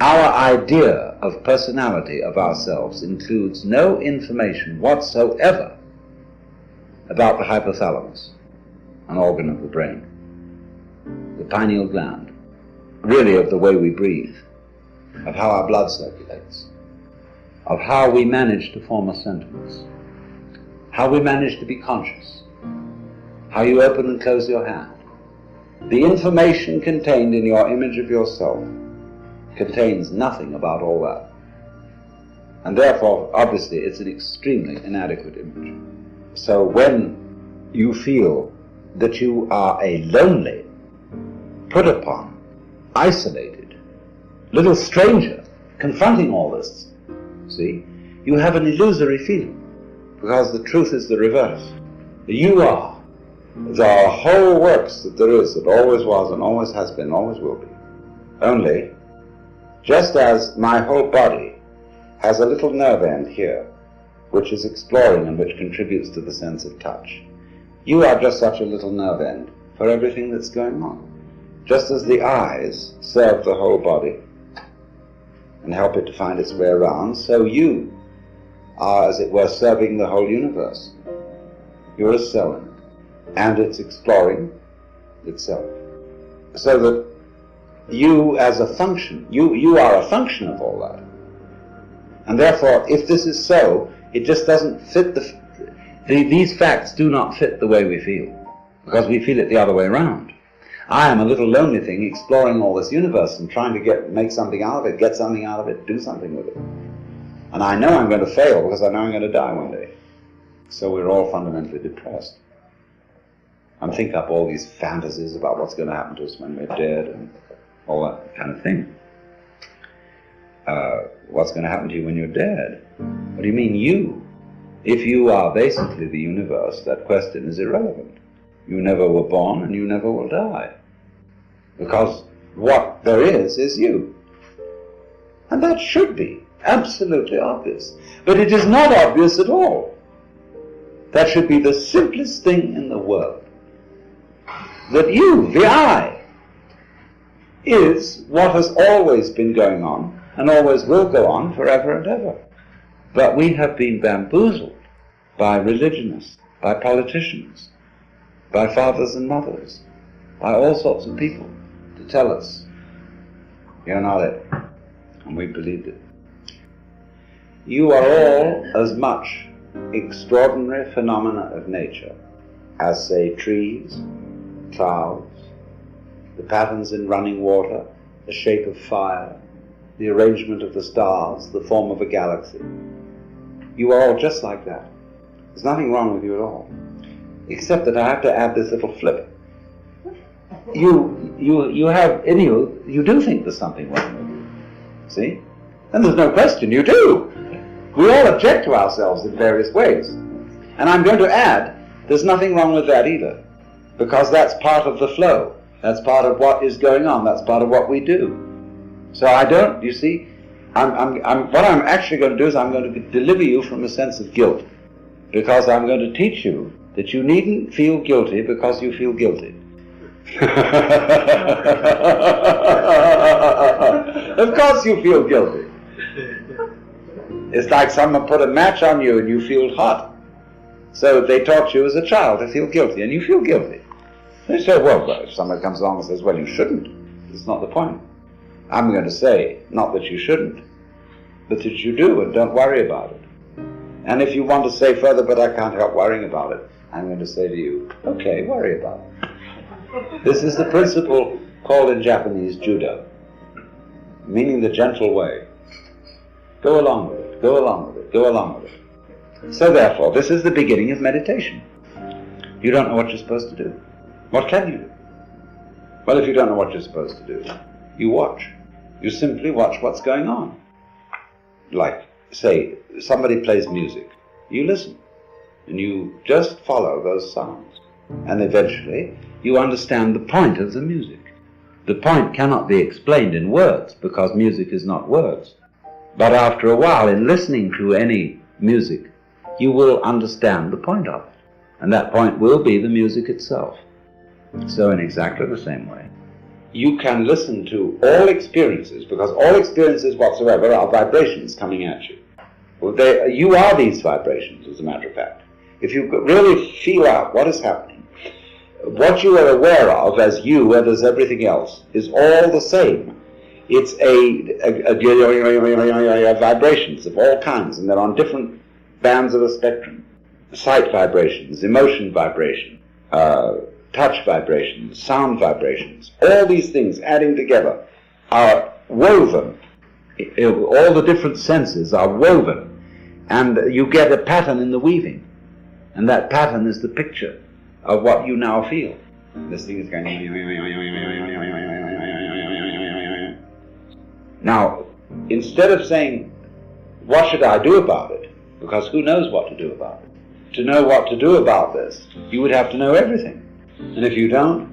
our idea of personality of ourselves includes no information whatsoever about the hypothalamus, an organ of the brain, the pineal gland, really of the way we breathe, of how our blood circulates, of how we manage to form a sentence, how we manage to be conscious, how you open and close your hand. The information contained in your image of yourself contains nothing about all that. And therefore, obviously, it's an extremely inadequate image. So when you feel that you are a lonely, put upon, isolated, little stranger confronting all this, see, you have an illusory feeling, because the truth is the reverse. You are the whole works that there is, that always was and always has been, always will be. Only, just as my whole body has a little nerve end here, which is exploring and which contributes to the sense of touch, you are just such a little nerve end for everything that's going on. Just as the eyes serve the whole body and help it to find its way around, so you are, as it were, serving the whole universe. You're a cell in it, and it's exploring itself. So that you as a function, you are a function of all that. And therefore, if this is so, it just doesn't fit these facts do not fit the way we feel, because we feel it the other way around. I am a little lonely thing exploring all this universe and trying to make something out of it, get something out of it, do something with it. And I know I'm going to fail because I know I'm going to die one day. So we're all fundamentally depressed. And think up all these fantasies about what's going to happen to us when we're dead and all that kind of thing. What's going to happen to you when you're dead? What do you mean you? If you are basically the universe, that question is irrelevant. You never were born and you never will die. Because what there is you. And that should be absolutely obvious. But it is not obvious at all. That should be the simplest thing in the world. That you, the I, is what has always been going on and always will go on forever and ever. But we have been bamboozled by religionists, by politicians, by fathers and mothers, by all sorts of people to tell us, you're not it. And we believed it. You are all as much extraordinary phenomena of nature as, say, trees, clouds, the patterns in running water, the shape of fire, the arrangement of the stars, the form of a galaxy. You are all just like that. There's nothing wrong with you at all. Except that I have to add this little flip. You have in you, you do think there's something wrong with you. See? And there's no question, you do. We all object to ourselves in various ways. And I'm going to add, there's nothing wrong with that either. Because that's part of the flow. That's part of what is going on. That's part of what we do. So I don't, you see, what I'm actually going to do is I'm going to deliver you from a sense of guilt. Because I'm going to teach you that you needn't feel guilty because you feel guilty. Of course you feel guilty. It's like someone put a match on you and you feel hot. So they taught you as a child to feel guilty, and you feel guilty. They say, well, if somebody comes along and says, well, you shouldn't, it's not the point. I'm going to say, not that you shouldn't, but that you do, and don't worry about it. And if you want to say further, but I can't help worrying about it, I'm going to say to you, okay, worry about it. This is the principle called in Japanese judo, meaning the gentle way. Go along with it, go along with it, go along with it. So therefore, this is the beginning of meditation. You don't know what you're supposed to do. What can you do? Well, if you don't know what you're supposed to do, you watch. You simply watch what's going on. Like, say, somebody plays music. You listen. And you just follow those sounds. And eventually, you understand the point of the music. The point cannot be explained in words, because music is not words. But after a while, in listening to any music, you will understand the point of it. And that point will be the music itself. So in exactly the same way, you can listen to all experiences, because all experiences whatsoever are vibrations coming at you. Well, you are these vibrations, as a matter of fact. If you really feel out what is happening, what you are aware of as you and as everything else is all the same. It's vibrations of all kinds, and they're on different bands of a spectrum. Sight vibrations, emotion vibration, touch vibrations, sound vibrations. All these things adding together are woven. All the different senses are woven, and you get a pattern in the weaving. And that pattern is the picture of what you now feel. This thing is going. Now, instead of saying, what should I do about it? Because who knows what to do about it? To know what to do about this, you would have to know everything. And if you don't,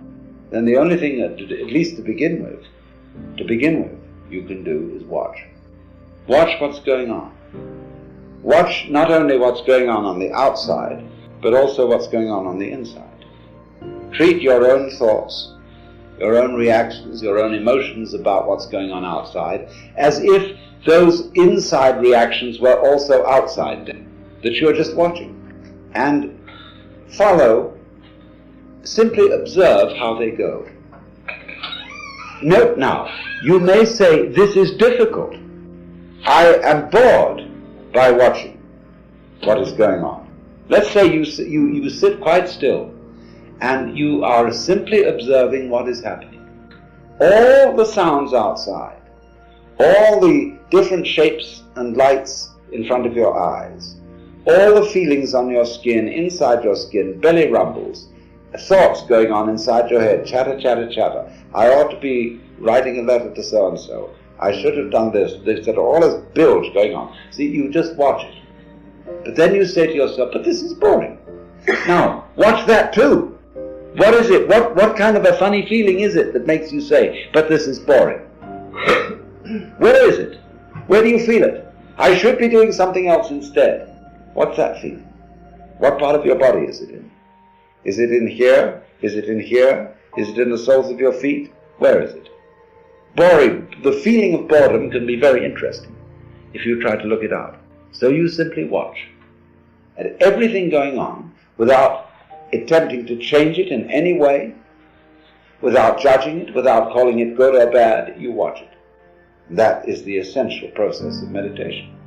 then the only thing that, at least to begin with, you can do is watch. Watch what's going on. Watch not only what's going on the outside, but also what's going on the inside. Treat your own thoughts, your own reactions, your own emotions about what's going on outside, as if those inside reactions were also outside, that you're just watching. And follow, simply observe how they go. Note now, you may say, this is difficult. I am bored by watching what is going on. Let's say you sit quite still and you are simply observing what is happening. All the sounds outside, all the different shapes and lights in front of your eyes, all the feelings on your skin, inside your skin, belly rumbles, thoughts going on inside your head, chatter, chatter, chatter. I ought to be writing a letter to so-and-so. I should have done this, all this bilge going on. See, you just watch it. But then you say to yourself, but this is boring. Now, watch that too. What is it? What kind of a funny feeling is it that makes you say, but this is boring? Where is it? Where do you feel it? I should be doing something else instead. What's that feeling? What part of your body is it in? Is it in here? Is it in here? Is it in the soles of your feet? Where is it? Boring. The feeling of boredom can be very interesting if you try to look it out. So you simply watch at everything going on without attempting to change it in any way, without judging it, without calling it good or bad. You watch it. That is the essential process of meditation.